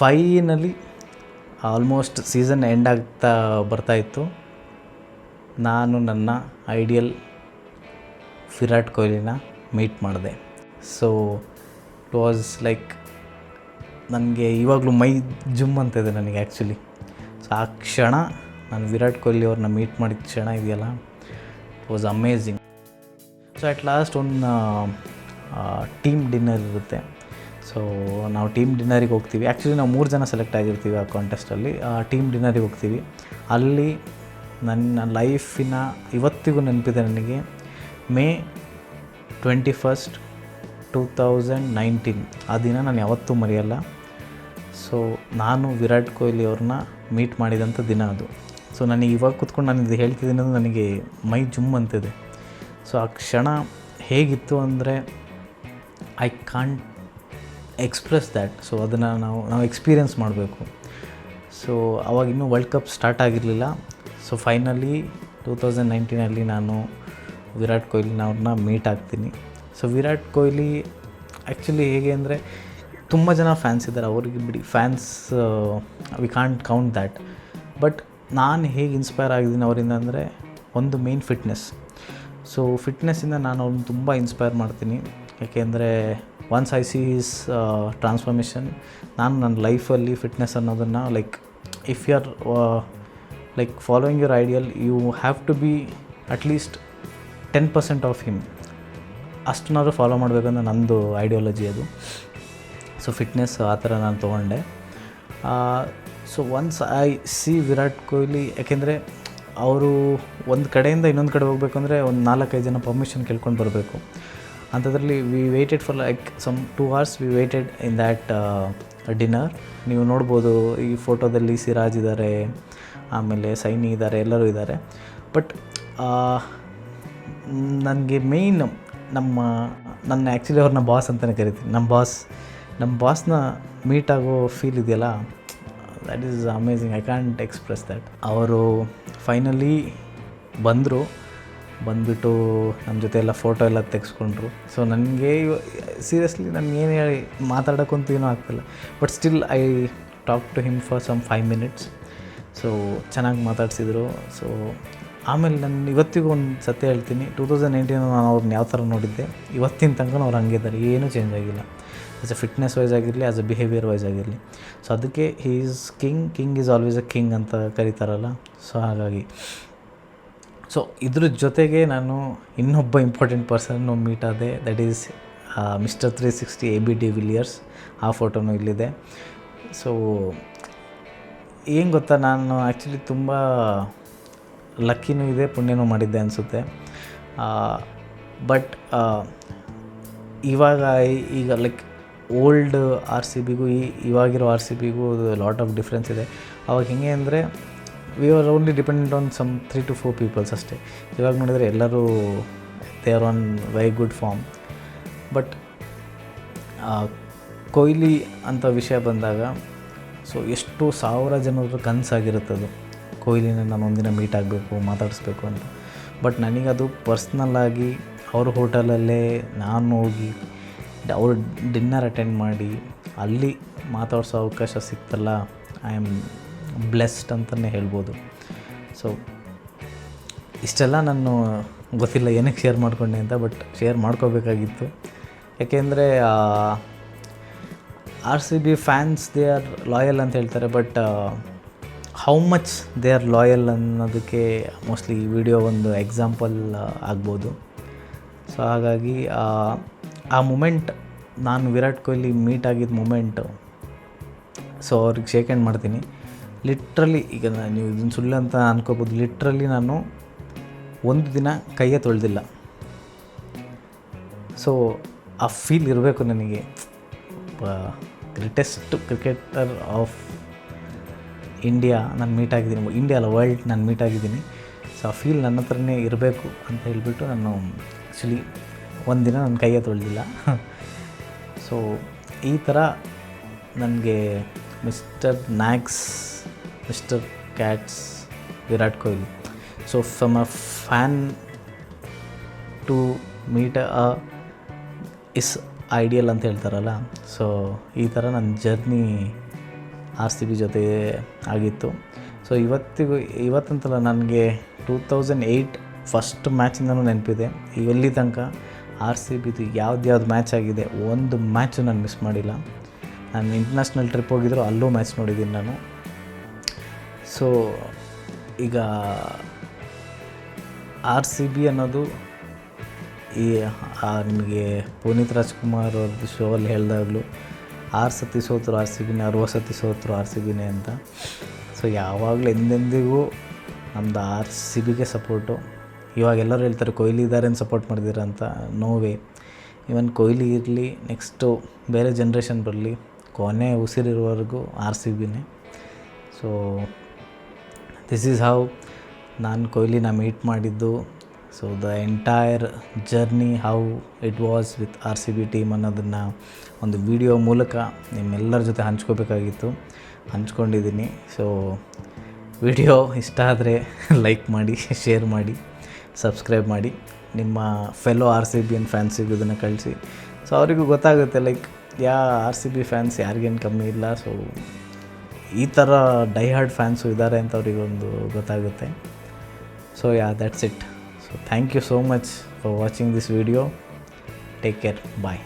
Finally almost season end ಆಗ್ತಾ ಬರ್ತಾಯಿತ್ತು. ನಾನು ನನ್ನ ಐಡಿಯಲ್ ವಿರಾಟ್ ಕೊಹ್ಲಿನ ಮೀಟ್ ಮಾಡಿದೆ. ಸೊ ಇಟ್ ವಾಸ್ ಲೈಕ್ ನನಗೆ ಇವಾಗಲೂ ಮೈ ಜುಮ್ ಅಂತಿದೆ ನನಗೆ ಆ್ಯಕ್ಚುಲಿ. ಸೊ ಆ ಕ್ಷಣ ನಾನು ವಿರಾಟ್ ಕೊಹ್ಲಿ ಅವ್ರನ್ನ ಮೀಟ್ ಮಾಡಿದ ಕ್ಷಣ ಇದೆಯಲ್ಲ, it was amazing. So at last ಒಂದು ಟೀಮ್ ಡಿನ್ನರ್ ಇರುತ್ತೆ. ಸೊ ನಾವು ಟೀಮ್ ಡಿನ್ನರಿಗೆ ಹೋಗ್ತೀವಿ. ಆ್ಯಕ್ಚುಲಿ ನಾವು 3 ಜನ ಸೆಲೆಕ್ಟ್ ಆಗಿರ್ತೀವಿ ಆ ಕಾಂಟೆಸ್ಟಲ್ಲಿ. ಟೀಮ್ ಡಿನ್ನರಿಗೆ ಹೋಗ್ತೀವಿ. ಅಲ್ಲಿ ನನ್ನ ಲೈಫಿನ ಇವತ್ತಿಗೂ ನೆನಪಿದೆ ನನಗೆ, ಮೇ 21, 2019 ಆ ದಿನ ನಾನು ಯಾವತ್ತೂ ಮರೆಯಲ್ಲ. ಸೊ ನಾನು ವಿರಾಟ್ ಕೊಹ್ಲಿ ಅವ್ರನ್ನ ಮೀಟ್ ಮಾಡಿದಂಥ ದಿನ ಅದು. ಸೊ ನನಗೆ ಇವಾಗ ಕೂತ್ಕೊಂಡು ನಾನು ಇದು ಹೇಳ್ತಿದ್ದೀನಿ ಅಂದರೆ ನನಗೆ ಮೈ ಜುಮ್ ಅಂತಿದೆ. ಸೊ ಆ ಕ್ಷಣ ಹೇಗಿತ್ತು ಅಂದರೆ I can't express that. So ಅದನ್ನು ನಾವು ಎಕ್ಸ್ಪೀರಿಯೆನ್ಸ್ ಮಾಡಬೇಕು. ಸೊ ಅವಾಗ ಇನ್ನೂ ವರ್ಲ್ಡ್ ಕಪ್ ಸ್ಟಾರ್ಟ್ ಆಗಿರಲಿಲ್ಲ. ಸೊ ಫೈನಲಿ 2019 ನಾನು ವಿರಾಟ್ ಕೊಹ್ಲಿನವ್ರನ್ನ ಮೀಟ್ ಆಗ್ತೀನಿ. ಸೊ ವಿರಾಟ್ ಕೊಹ್ಲಿ ಆ್ಯಕ್ಚುಲಿ ಹೇಗೆ ಅಂದರೆ ತುಂಬ ಜನ ಫ್ಯಾನ್ಸ್ ಇದ್ದಾರೆ, ಅವ್ರಿಗೆ ಬಿಡಿ fans we can't count that. But ನಾನು ಹೇಗೆ ಇನ್ಸ್ಪೈರ್ ಆಗಿದ್ದೀನಿ ಅವರಿಂದ ಅಂದರೆ ಒಂದು ಮೇನ್ ಫಿಟ್ನೆಸ್. ಸೊ ಫಿಟ್ನೆಸ್ಸಿಂದ ನಾನು ಅವ್ರನ್ನ ತುಂಬ ಇನ್ಸ್ಪೈರ್ ಮಾಡ್ತೀನಿ. ಯಾಕೆಂದರೆ once I see his transformation, ನಾನು ನನ್ನ ಲೈಫಲ್ಲಿ ಫಿಟ್ನೆಸ್ ಅನ್ನೋದನ್ನು like if you are like following your ideal, you have to be at least 10% of him. ಅಷ್ಟನ್ನಾದರೂ ಫಾಲೋ ಮಾಡಬೇಕಂದ್ರೆ ನಂದು ಐಡಿಯಾಲಜಿ ಅದು. ಸೊ ಫಿಟ್ನೆಸ್ ಆ ಥರ ನಾನು ತೊಗೊಂಡೆ. So once I C Virat Kohli, ಯಾಕೆಂದರೆ ಅವರು ಒಂದು ಕಡೆಯಿಂದ ಇನ್ನೊಂದು ಕಡೆ ಹೋಗಬೇಕು ಅಂದರೆ ಒಂದು 4-5 ಜನ ಪರ್ಮಿಷನ್ ಕೇಳ್ಕೊಂಡು ಬರಬೇಕು. ಅಂಥದ್ರಲ್ಲಿ we waited for like some 2 hours we waited in that dinner. ನೀವು ನೋಡ್ಬೋದು ಈ ಫೋಟೋದಲ್ಲಿ ಸಿರಾಜ್ ಇದ್ದಾರೆ, ಆಮೇಲೆ ಸೈನಿ ಇದ್ದಾರೆ, ಎಲ್ಲರೂ ಇದ್ದಾರೆ. ಬಟ್ ನನಗೆ ಮೇಯ್ನ್ ನನ್ನ ಆ್ಯಕ್ಚುಲಿ ಅವ್ರನ್ನ ಬಾಸ್ ಅಂತಲೇ ಕರಿತೀನಿ. ನಮ್ಮ ಬಾಸ್ನ ಮೀಟ್ ಆಗೋ ಫೀಲ್ ಇದೆಯಲ್ಲ, that is amazing. I can't express that. ಅವರು ಫೈನಲಿ ಬಂದುಬಿಟ್ಟು ನಮ್ಮ ಜೊತೆ ಎಲ್ಲ ಫೋಟೋ ಎಲ್ಲ ತೆಗೆಸ್ಕೊಂಡ್ರು. ಸೊ ನನಗೆ ಸೀರಿಯಸ್ಲಿ ನನಗೇನು ಹೇಳಿ ಮಾತಾಡೋಕ್ಕಂತೂ ಏನೂ ಆಗ್ತಿಲ್ಲ. But still I talk to him for some 5 minutes. So ಚೆನ್ನಾಗಿ ಮಾತಾಡ್ಸಿದ್ರು. ಸೊ ಆಮೇಲೆ ನಾನು ಇವತ್ತಿಗೂ ಒಂದು ಸತ್ಯ ಹೇಳ್ತೀನಿ, 2019 ನಾನು ಅವ್ರನ್ನ ಯಾವ ಥರ ನೋಡಿದ್ದೆ, ಇವತ್ತಿನ ತನಕ ಅವ್ರು ಹಂಗಿದ್ದಾರೆ, ಏನೂ ಚೇಂಜ್ ಆಗಿಲ್ಲ. ಆ್ಯಸ್ ಎ ಫಿಟ್ನೆಸ್ ವೈಸ್ ಆಗಿರಲಿ, ಆ್ಯಸ್ ಎ ಬಿಹೇವಿಯರ್ ವೈಸ್ ಆಗಿರಲಿ. ಸೊ ಅದಕ್ಕೆ he is king is always A king ಅಂತ ಕರೀತಾರಲ್ಲ. ಸೊ ಹಾಗಾಗಿ ಸೊ ಇದ್ರ ಜೊತೆಗೆ ನಾನು ಇನ್ನೊಬ್ಬ ಇಂಪಾರ್ಟೆಂಟ್ ಪರ್ಸನ್ನು ಮೀಟ್ ಆದೆ. That is mister 360 AB de Villiers. ಆ ಫೋಟೋನು ಇಲ್ಲಿದೆ. ಸೊ ಏನು ಗೊತ್ತಾ, ನಾನು ಆ್ಯಕ್ಚುಲಿ ತುಂಬ ಲಕ್ಕಿನೂ ಇದೆ, ಪುಣ್ಯನೂ ಮಾಡಿದ್ದೆ ಅನಿಸುತ್ತೆ. ಬಟ್ ಈಗ ಲೈಕ್ ಓಲ್ಡ್ RCBಗೂ ಇವಾಗಿರೋ RCBಗೂ ಲಾಟ್ ಆಫ್ ಡಿಫ್ರೆನ್ಸ್ ಇದೆ. ಅವಾಗ ಹೆಂಗೆ ಅಂದರೆ we are only dependent on some 3 to 4 peoples ಅಷ್ಟೇ. ಇವಾಗ ನೋಡಿದರೆ ಎಲ್ಲರೂ they are on very good form. But Kohli ಅಂತ ವಿಷಯ ಬಂದಾಗ, ಸೊ ಎಷ್ಟು 1000 ಜನರ ಕನಸಾಗಿರುತ್ತದು, ಕೊಹ್ಲಿನ ನಾನು ಒಂದಿನ ಮೀಟ್ ಆಗಬೇಕು, ಮಾತಾಡಿಸ್ಬೇಕು ಅಂತ. ಬಟ್ ನನಗದು ಪರ್ಸ್ನಲ್ಲಾಗಿ ಅವ್ರ ಹೋಟೆಲಲ್ಲೇ ನಾನು ಹೋಗಿ ಅವ್ರ ಡಿನ್ನರ್ ಅಟೆಂಡ್ ಮಾಡಿ ಅಲ್ಲಿ ಮಾತಾಡ್ಸೋ ಅವಕಾಶ ಸಿಕ್ತಲ್ಲ, ಐ ಆಮ್ ಬ್ಲೆಸ್ಡ್ ಅಂತಲೇ ಹೇಳ್ಬೋದು. ಸೊ ಇಷ್ಟೆಲ್ಲ ನಾನು ಗೊತ್ತಿಲ್ಲ ಏನಕ್ಕೆ ಶೇರ್ ಮಾಡ್ಕೊಂಡೆ ಅಂತ, ಬಟ್ ಶೇರ್ ಮಾಡ್ಕೋಬೇಕಾಗಿತ್ತು. ಯಾಕೆಂದರೆ RCB fans they are loyal ಅಂತ ಹೇಳ್ತಾರೆ, but how much they are loyal ಅನ್ನೋದಕ್ಕೆ ಮೋಸ್ಟ್ಲಿ ಈ ವಿಡಿಯೋ ಒಂದು ಎಕ್ಸಾಂಪಲ್ ಆಗ್ಬೋದು. ಸೊ ಹಾಗಾಗಿ ಆ ಮೂಮೆಂಟ್, ನಾನು ವಿರಾಟ್ ಕೊಹ್ಲಿ ಮೀಟ್ ಆಗಿದ್ದ ಮೂಮೆಂಟು, ಸೊ ಅವ್ರಿಗೆ ಶೇಕ್ ಹ್ಯಾಂಡ್ ಮಾಡ್ತೀನಿ. ಲಿಟ್ರಲಿ, ಈಗ ನೀವು ಇದನ್ನು ಸುಳ್ಳು ಅಂತ ಅನ್ಕೋಬೋದು, ಲಿಟ್ರಲಿ ನಾನು ಒಂದು ದಿನ ಕೈಯೇ ತೊಳೆದಿಲ್ಲ. ಸೊ ಆ ಫೀಲ್ ಇರಬೇಕು ನನಗೆ. ಗ್ರೇಟೆಸ್ಟ್ ಕ್ರಿಕೆಟರ್ ಆಫ್ ಇಂಡಿಯಾ ನಾನು ಮೀಟ್ ಆಗಿದ್ದೀನಿ, ಇಂಡಿಯಾ ಅಲ್ಲ ವರ್ಲ್ಡ್ ನಾನು ಮೀಟ್ ಆಗಿದ್ದೀನಿ. ಸೊ ಆ ಫೀಲ್ ನನ್ನ ಹತ್ರನೇ ಇರಬೇಕು ಅಂತ ಹೇಳಿಬಿಟ್ಟು ನಾನು ಆ್ಯಕ್ಚುಲಿ ಒಂದಿನ ನನ್ನ ಕೈಯೇ ತೊಳೆದಿಲ್ಲ. ಸೊ ಈ ಥರ ನನಗೆ ಮಿಸ್ಟರ್ ನ್ಯಾಕ್ಸ್, ಮಿಸ್ಟರ್ ಕ್ಯಾಟ್ಸ್ Virat Kohli. So from a fan to meet his ideal ಅಂತ ಹೇಳ್ತಾರಲ್ಲ. ಸೊ ಈ ಥರ ನನ್ನ ಜರ್ನಿ RCB ಜೊತೆ ಆಗಿತ್ತು. ಸೊ ಇವತ್ತಂತಲ್ಲ, ನನಗೆ 2008 ಫಸ್ಟ್ ಮ್ಯಾಚಿಂದನೂ ನೆನಪಿದೆ. ಎಲ್ಲಿ ತನಕ RCBದು ಯಾವ್ದು ಮ್ಯಾಚ್ ಆಗಿದೆ, ಒಂದು ಮ್ಯಾಚು ನಾನು ಮಿಸ್ ಮಾಡಿಲ್ಲ. ನಾನು ಇಂಟರ್ನ್ಯಾಷನಲ್ ಟ್ರಿಪ್ ಹೋಗಿದ್ರು, ಅಲ್ಲೂ ಮ್ಯಾಚ್ ನೋಡಿದ್ದೀನಿ ನಾನು. ಸೊ ಈಗ RCB ಅನ್ನೋದು ನಿಮಗೆ ಪುನೀತ್ ರಾಜ್ಕುಮಾರ್ ಅವ್ರದ್ದು ಶೋ ಅಲ್ಲಿ ಹೇಳಿದಾಗಲೂ 6 ಸತಿ ಸೋತರು RCBನೇ, 60 ಸತಿ ಸೋತರು RCBನೇ ಅಂತ. ಸೊ ಯಾವಾಗಲೂ ಎಂದೆಂದಿಗೂ ನಮ್ಮದು RCBಗೆ ಸಪೋರ್ಟು. ಇವಾಗ ಎಲ್ಲರೂ ಹೇಳ್ತಾರೆ ಕೊಹ್ಲಿ ಇದ್ದಾರೇನು ಸಪೋರ್ಟ್ ಮಾಡಿದ್ದೀರ ಅಂತ. No way. ಇವನ್ ಕೊಹ್ಲಿ ಇರಲಿ, ನೆಕ್ಸ್ಟು ಬೇರೆ ಜನ್ರೇಷನ್ ಬರಲಿ, ಕೊನೆ ಉಸಿರಿರುವವರೆಗೂ RCBನೇ. ಸೊ ದಿಸ್ ಈಸ್ ಹೌ ನಾನು ಕೊಹ್ಲಿನ ಮೀಟ್ ಮಾಡಿದ್ದು. So the entire journey how it was with RCB team ಅನ್ನೋದನ್ನು ಒಂದು ವಿಡಿಯೋ ಮೂಲಕ ನಿಮ್ಮೆಲ್ಲರ ಜೊತೆ ಹಂಚ್ಕೋಬೇಕಾಗಿತ್ತು, ಹಂಚ್ಕೊಂಡಿದ್ದೀನಿ. ಸೊ ವಿಡಿಯೋ ಇಷ್ಟ ಆದರೆ ಲೈಕ್ ಮಾಡಿ, ಶೇರ್ ಮಾಡಿ, ಸಬ್ಸ್ಕ್ರೈಬ್ ಮಾಡಿ. ನಿಮ್ಮ ಫೆಲೋ RCBN ಫ್ಯಾನ್ಸಿಗೂ ಇದನ್ನು ಕಳಿಸಿ. ಸೊ ಅವರಿಗೂ ಗೊತ್ತಾಗುತ್ತೆ, ಲೈಕ್ RCB ಫ್ಯಾನ್ಸ್ ಯಾರಿಗೇನು ಕಮ್ಮಿ ಇಲ್ಲ. ಸೊ ಈ ಥರ ಡೈ ಹಾರ್ಡ್ ಫ್ಯಾನ್ಸು ಇದ್ದಾರೆ ಅಂತ ಅವರಿಗೊಂದು ಗೊತ್ತಾಗುತ್ತೆ. So that's it. So thank you so much for watching this video. Take care. Bye.